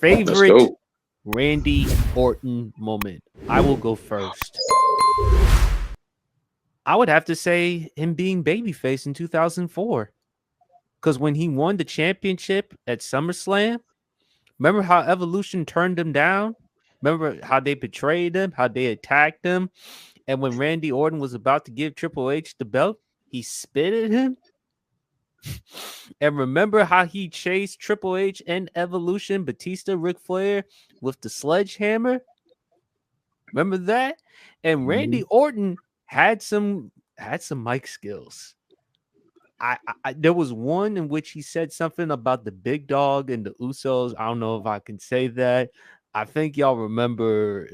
Let's Favorite go. Randy Orton moment. I will go first. I would have to say him being babyface in 2004. Because when he won the championship at SummerSlam, remember how Evolution turned him down? Remember how they betrayed him, how they attacked him? And when Randy Orton was about to give Triple H the belt, he spit at him. And remember how he chased Triple H and Evolution, Batista, Ric Flair with the sledgehammer? Remember that? And Randy Orton had some mic skills. There was one in which he said something about the big dog and the Usos. I don't know if I can say that. I think y'all remember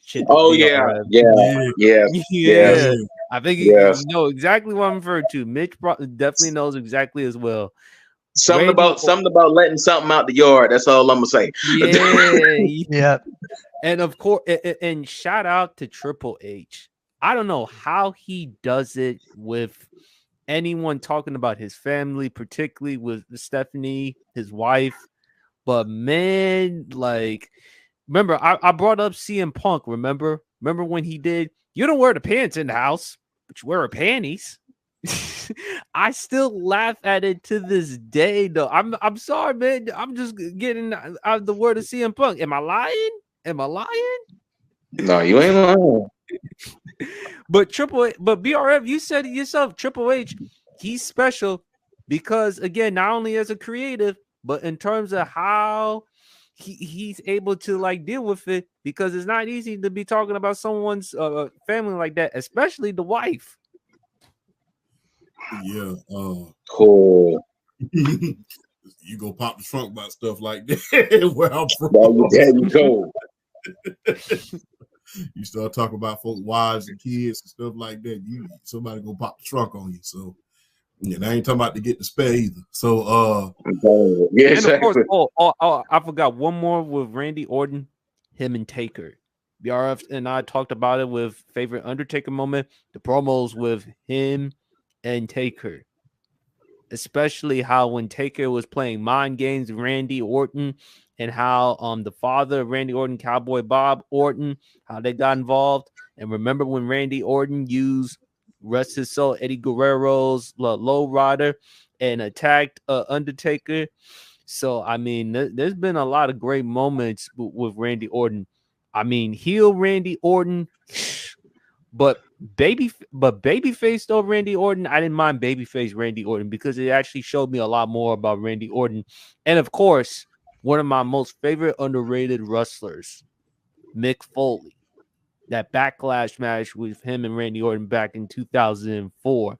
shit the Oh yeah, BRF. yeah, Yeah, yes, yes, Yeah, I think you yes. know exactly what I'm referring to. Mitch definitely knows exactly as well. Something Randy, about something about letting something out the yard. That's all I'm gonna say. yeah, Yeah. and of course, and shout out to Triple H. I don't know how he does it with anyone talking about his family, particularly with Stephanie, his wife. But man, like, remember, I brought up CM Punk. Remember when he did? You don't wear the pants in the house, but you wear her panties. I still laugh at it to this day, though. I'm sorry, man. I'm just getting out the word of CM Punk. Am I lying? Am I lying? No, you ain't lying. But BRF, you said it yourself. Triple H, he's special because again, not only as a creative, but in terms of how he's able to like deal with it, because it's not easy to be talking about someone's family like that, especially the wife. yeah. Cool. You go pop the trunk about stuff like that. Where I'm from, There you go. you start talking about folks' wives and kids and stuff like that. Somebody go pop the trunk on you. So yeah, I ain't talking about to get the spare either. So Yeah, And of course, exactly. I forgot one more with Randy Orton, him and Taker. BRF and I talked about it with favorite Undertaker moment, the promos with him and Taker. Especially how when Taker was playing mind games with Randy Orton, and how the father of Randy Orton, Cowboy Bob Orton, how they got involved. And remember when Randy Orton used rest his soul Eddie Guerrero's low rider and attacked Undertaker. So I mean, there's been a lot of great moments with Randy Orton. I mean, heel Randy Orton, but babyface though Randy Orton, I didn't mind babyface Randy Orton because it actually showed me a lot more about Randy Orton. And of course, one of my most favorite underrated wrestlers, Mick Foley. That backlash match with him and Randy Orton back in 2004.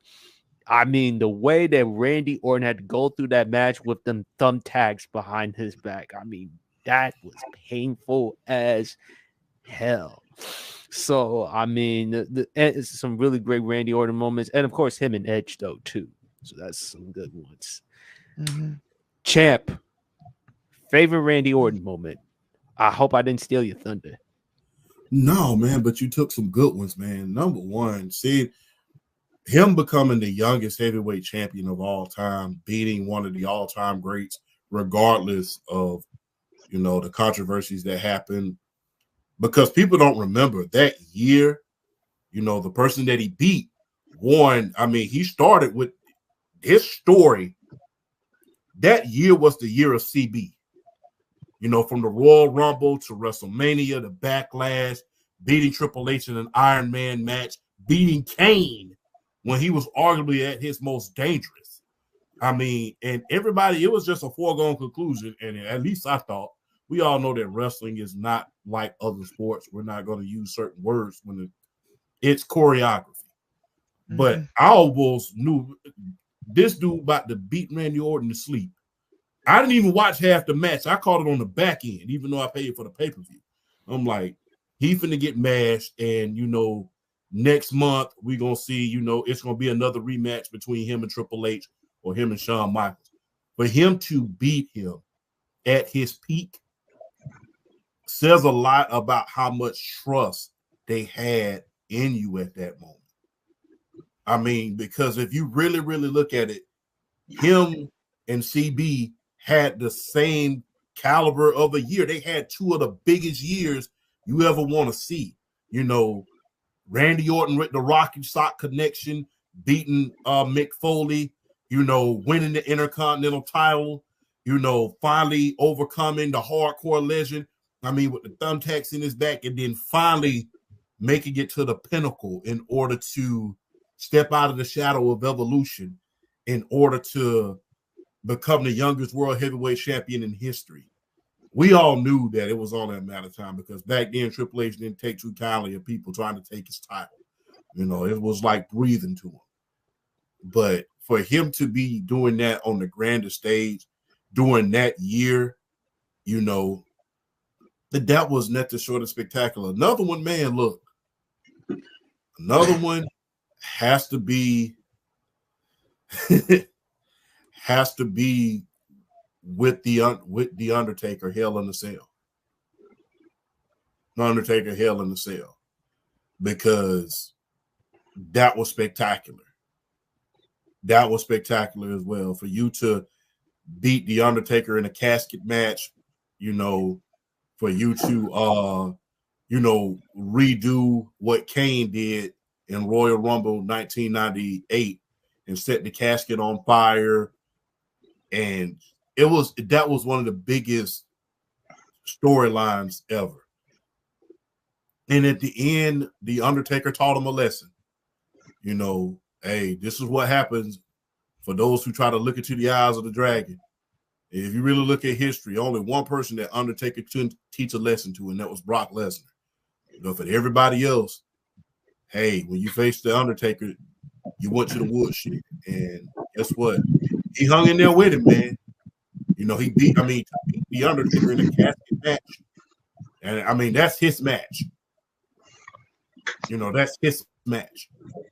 I mean, the way that Randy Orton had to go through that match with them thumbtacks behind his back, I mean, that was painful as hell. So, I mean, it's some really great Randy Orton moments. And, of course, him and Edge, though, too. So that's some good ones. Mm-hmm. Champ, favorite Randy Orton moment? I hope I didn't steal your thunder. no, man, but you took some good ones, man. Number one, see him becoming the youngest heavyweight champion of all time, beating one of the all-time greats, regardless of the controversies that happened. Because people don't remember that year, the person that he beat won. I mean, he started with his story. That year was the year of CB. From the Royal Rumble to WrestleMania, the Backlash, beating Triple H in an Iron Man match, beating Kane when he was arguably at his most dangerous. I mean, and everybody, it was just a foregone conclusion. And at least I thought, we all know that wrestling is not like other sports. We're not going to use certain words when it's choreography. Mm-hmm. But I almost knew this dude about to beat Randy Orton to sleep. I didn't even watch half the match. I caught it on the back end, even though I paid for the pay-per-view. I'm like, he finna get mashed, and next month we're gonna see, it's gonna be another rematch between him and Triple H or him and Shawn Michaels. For him to beat him at his peak says a lot about how much trust they had in you at that moment. I mean, because if you really, really look at it, him and CB had the same caliber of a year. They had two of the biggest years you ever want to see. You know, Randy Orton with the Rocky Sock connection, beating Mick Foley, you know, winning the Intercontinental title, you know, finally overcoming the hardcore legend. I mean, with the thumbtacks in his back, and then finally making it to the pinnacle in order to step out of the shadow of Evolution in order to become the youngest world heavyweight champion in history. We all knew that it was only a matter of time because back then Triple H didn't take too kindly of people trying to take his title. You know, it was like breathing to him. But for him to be doing that on the grandest stage during that year, you know, that was nothing short of spectacular. Another one, man, look. Another one has to be with the Undertaker, Hell in a Cell. The Undertaker, Hell in a Cell, because that was spectacular. That was spectacular as well. For you to beat the Undertaker in a casket match, you know, for you to you know, redo what Kane did in Royal Rumble 1998 and set the casket on fire. And that was one of the biggest storylines ever. And at the end, the Undertaker taught him a lesson. You know, hey, this is what happens for those who try to look into the eyes of the dragon. If you really look at history, only one person that Undertaker couldn't teach a lesson to, and that was Brock Lesnar. You know, for everybody else, hey, when you face the Undertaker, you went to the woodshed. And guess what? He hung in there with him, man. You know, he beat the Undertaker in a casket match. And I mean, that's his match. You know, that's his match.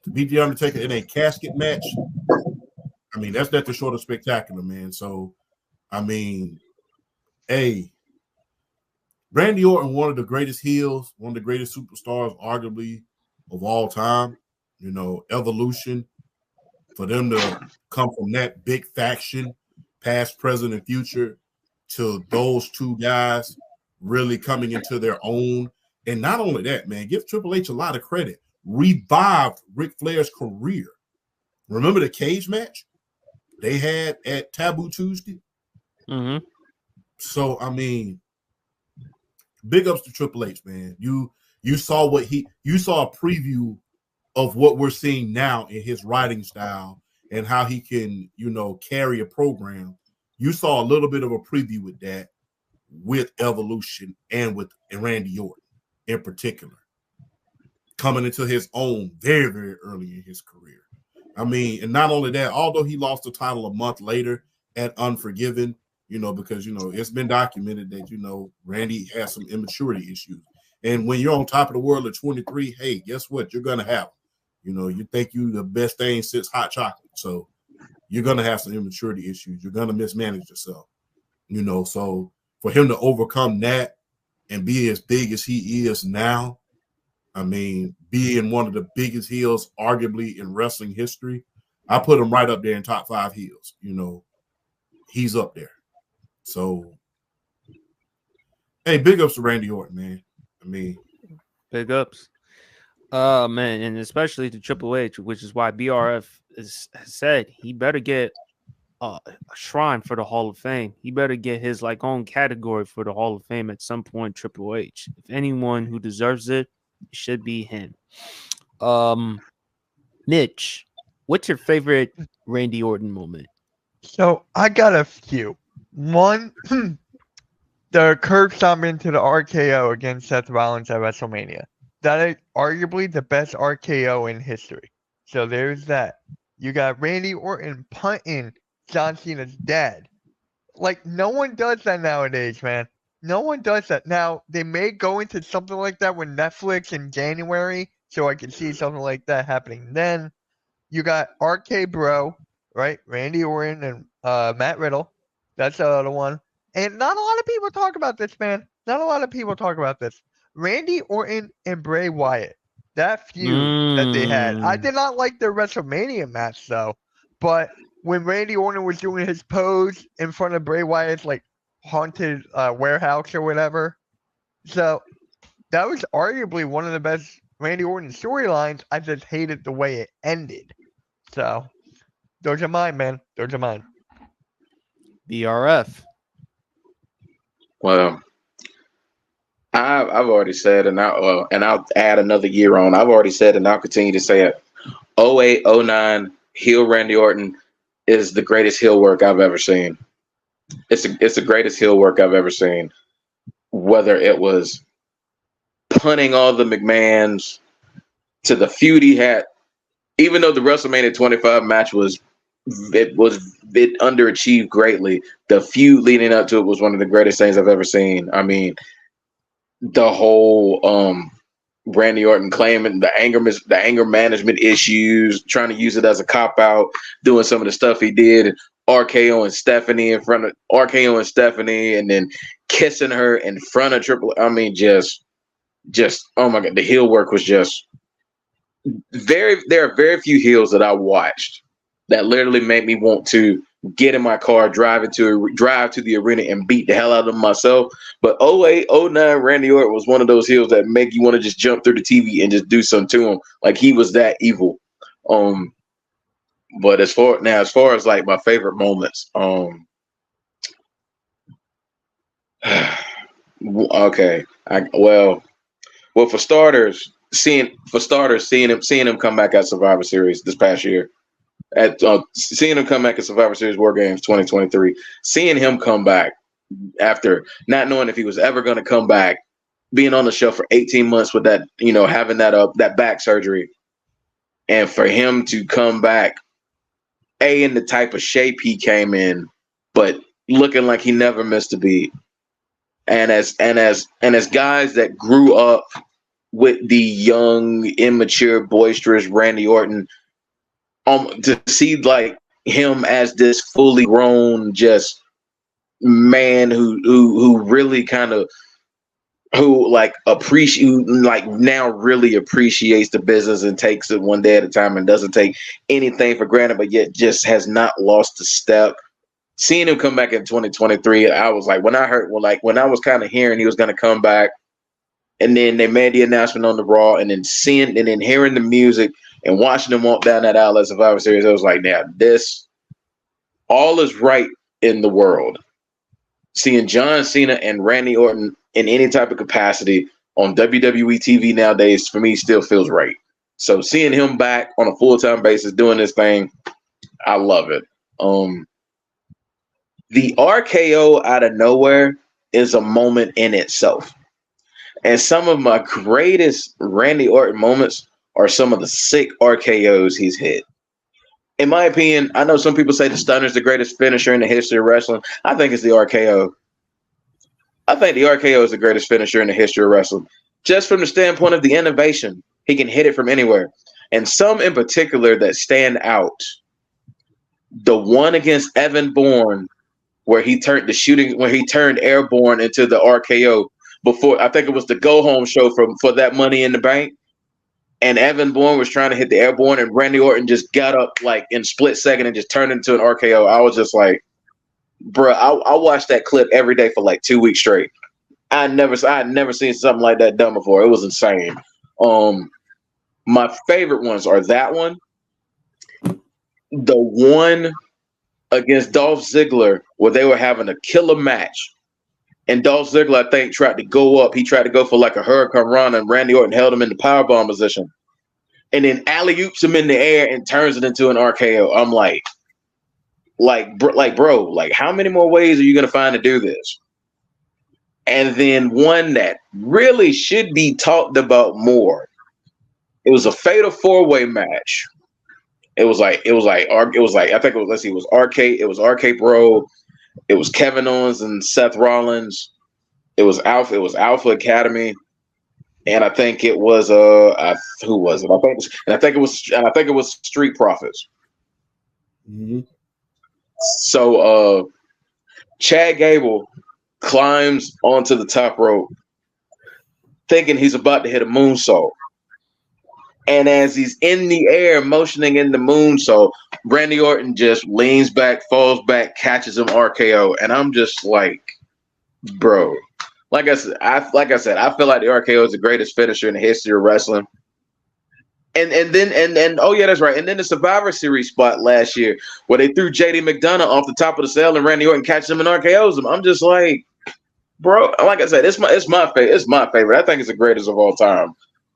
To beat the Undertaker in a casket match, I mean, that's nothing short of spectacular, man. So, I mean, hey, Randy Orton, one of the greatest heels, one of the greatest superstars, arguably, of all time. You know, Evolution, for them to come from that big faction, past, present, and future, to those two guys really coming into their own. And not only that, man, give Triple H a lot of credit. Revived Ric Flair's career. Remember the cage match they had at Taboo Tuesday? Mm-hmm. So, I mean, big ups to Triple H, man. You saw you saw a preview of what we're seeing now in his writing style and how he can, you know, carry a program. You saw a little bit of a preview with that, with Evolution and with Randy Orton in particular, coming into his own very, very early in his career. I mean, and not only that, although he lost the title a month later at Unforgiven, you know, because, you know, it's been documented that, you know, Randy has some immaturity issues. And when you're on top of the world at 23, hey, guess what? You're going to have them. You know, you think you the best thing since hot chocolate. So you're going to have some immaturity issues. You're going to mismanage yourself, you know. So for him to overcome that and be as big as he is now, I mean, being one of the biggest heels, arguably, in wrestling history, I put him right up there in top 5 heels. You know, he's up there. So, hey, big ups to Randy Orton, man. I mean, big ups. Man, and especially to Triple H, which is why BRF has said he better get a shrine for the Hall of Fame. He better get his own category for the Hall of Fame at some point. Triple H, if anyone who deserves it, it should be him. Mitch, what's your favorite Randy Orton moment? So I got a few. One, the curb stomp into the RKO against Seth Rollins at WrestleMania. That is arguably the best RKO in history. So there's that. You got Randy Orton punting John Cena's dad. Like, no one does that nowadays, man. No one does that. Now, they may go into something like that with Netflix in January, so I can see something like that happening then. You got RK Bro, right? Randy Orton and Matt Riddle. That's the other one. And not a lot of people talk about this, man. Not a lot of people talk about this. Randy Orton and Bray Wyatt. That feud that they had. I did not like their WrestleMania match, though. But when Randy Orton was doing his pose in front of Bray Wyatt's, haunted warehouse or whatever. So that was arguably one of the best Randy Orton storylines. I just hated the way it ended. So those are mine, man. Those are mine. BRF. Well, I've already said, and I'll add another year on. I've already said, and I'll continue to say it. 08, 09, heel Randy Orton is the greatest heel work I've ever seen. It's the greatest heel work I've ever seen. Whether it was punting all the McMahons to the feud he had, even though the WrestleMania 25 match was underachieved greatly, the feud leading up to it was one of the greatest things I've ever seen. I mean, the whole Randy Orton claiming the anger management issues, trying to use it as a cop out, doing some of the stuff he did, RKO and Stephanie in front of RKO and Stephanie, and then kissing her in front of Triple. I mean, just oh my God, the heel work was just there are very few heels that I watched that literally made me want to get in my car, drive to the arena and beat the hell out of them myself. But 08, 09, Randy Orton was one of those heels that make you want to just jump through the TV and just do something to him. Like, he was that evil. But as far as like my favorite moments, okay. Well, for starters, seeing him come back at Survivor Series this past year. Seeing him come back at Survivor Series War Games 2023, seeing him come back after not knowing if he was ever going to come back, being on the show for 18 months with that, having that back surgery, and for him to come back, in the type of shape he came in, but looking like he never missed a beat, and as guys that grew up with the young, immature, boisterous Randy Orton. To see like him as this fully grown just man who really kind of now really appreciates the business and takes it one day at a time and doesn't take anything for granted, but yet just has not lost a step. Seeing him come back in 2023, I was like, when I was kind of hearing he was going to come back, and then they made the announcement on the Raw, and then hearing the music and watching him walk down that aisle at Survivor Series, I was like, now this, all is right in the world. Seeing John Cena and Randy Orton in any type of capacity on WWE TV nowadays, for me, still feels right. So seeing him back on a full-time basis doing this thing, I love it. The RKO out of nowhere is a moment in itself. And some of my greatest Randy Orton moments are some of the sick RKOs he's hit. In my opinion, I know some people say the Stunner is the greatest finisher in the history of wrestling. I think it's the RKO. I think the RKO is the greatest finisher in the history of wrestling. Just from the standpoint of the innovation, he can hit it from anywhere. And some in particular that stand out. The one against Evan Bourne, where he turned airborne into the RKO before, I think it was the go home show for that Money in the Bank. And Evan Bourne was trying to hit the airborne, and Randy Orton just got up like in a split second and just turned into an RKO. I was just like, bro, I watched that clip every day for like 2 weeks straight. I had never seen something like that done before. It was insane. My favorite ones are that one, the one against Dolph Ziggler where they were having a killer match. And Dolph Ziggler, I think, tried to go up. He tried to go for like a Hurricane Run, and Randy Orton held him in the powerbomb position. And then alley-oops him in the air and turns it into an RKO. I'm like, bro, how many more ways are you going to find to do this? And then one that really should be talked about more. It was a fatal four-way match. It was RK Bro. It was Kevin Owens and Seth Rollins. It was Alpha Academy, and I think it was who was it? I think it was Street Profits. Mm-hmm. So Chad Gable climbs onto the top rope, thinking he's about to hit a moonsault. And as he's in the air, motioning in the moonsault, Randy Orton just leans back, falls back, catches him RKO. And I'm just like, bro. Like I said, I feel like the RKO is the greatest finisher in the history of wrestling. And oh yeah, that's right. And then the Survivor Series spot last year where they threw JD McDonough off the top of the cell and Randy Orton catches him and RKO's him. I'm just like, bro. Like I said, it's my favorite. It's my favorite. I think it's the greatest of all time.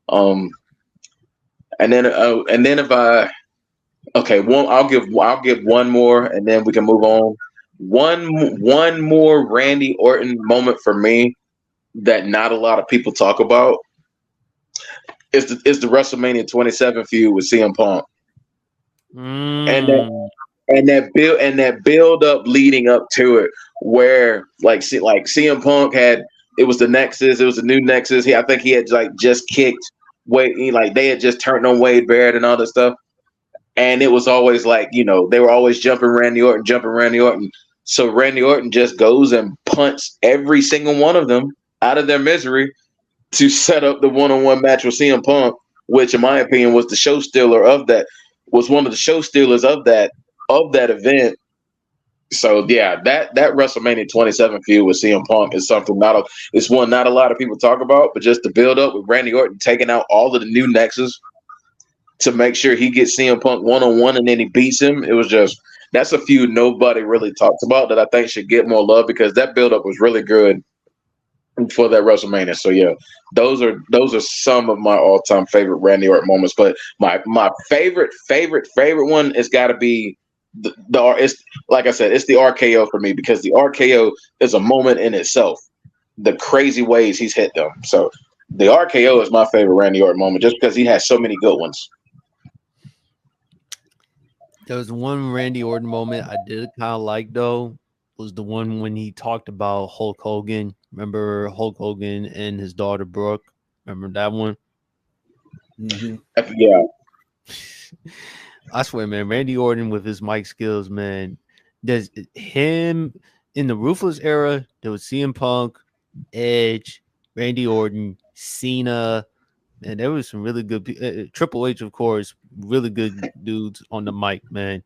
And then if I okay, I'll give one more, and then we can move on. One more Randy Orton moment for me that not a lot of people talk about is the WrestleMania 27 feud with CM Punk, and that build up leading up to it, where like CM Punk had it was the Nexus, it was the new Nexus. I think he had like just kicked Wade, like they had just turned on Wade Barrett and all that stuff. And it was always like, they were always jumping Randy Orton. So Randy Orton just goes and punts every single one of them out of their misery to set up the one-on-one match with CM Punk, which in my opinion was the show stealer of that, was one of the show stealers of that event. So yeah, that WrestleMania 27 feud with CM Punk is something it's one not a lot of people talk about, but just the build up with Randy Orton taking out all of the new Nexus to make sure he gets CM Punk one-on-one and then he beats him. It was just that's a feud nobody really talks about that I think should get more love because that build-up was really good for that WrestleMania. So yeah, those are some of my all-time favorite Randy Orton moments. But my favorite one has got to be it's like I said, it's the RKO for me because the RKO is a moment in itself. The crazy ways he's hit them. So the RKO is my favorite Randy Orton moment just because he has so many good ones. There was one Randy Orton moment I did kind of like though. Was the one when he talked about Hulk Hogan. Remember Hulk Hogan and his daughter Brooke? Remember that one? Mm-hmm. Yeah. I swear, man, Randy Orton with his mic skills, man. There's him in the Ruthless era. There was CM Punk, Edge, Randy Orton, Cena, and there was some really good Triple H, of course, really good dudes on the mic, man.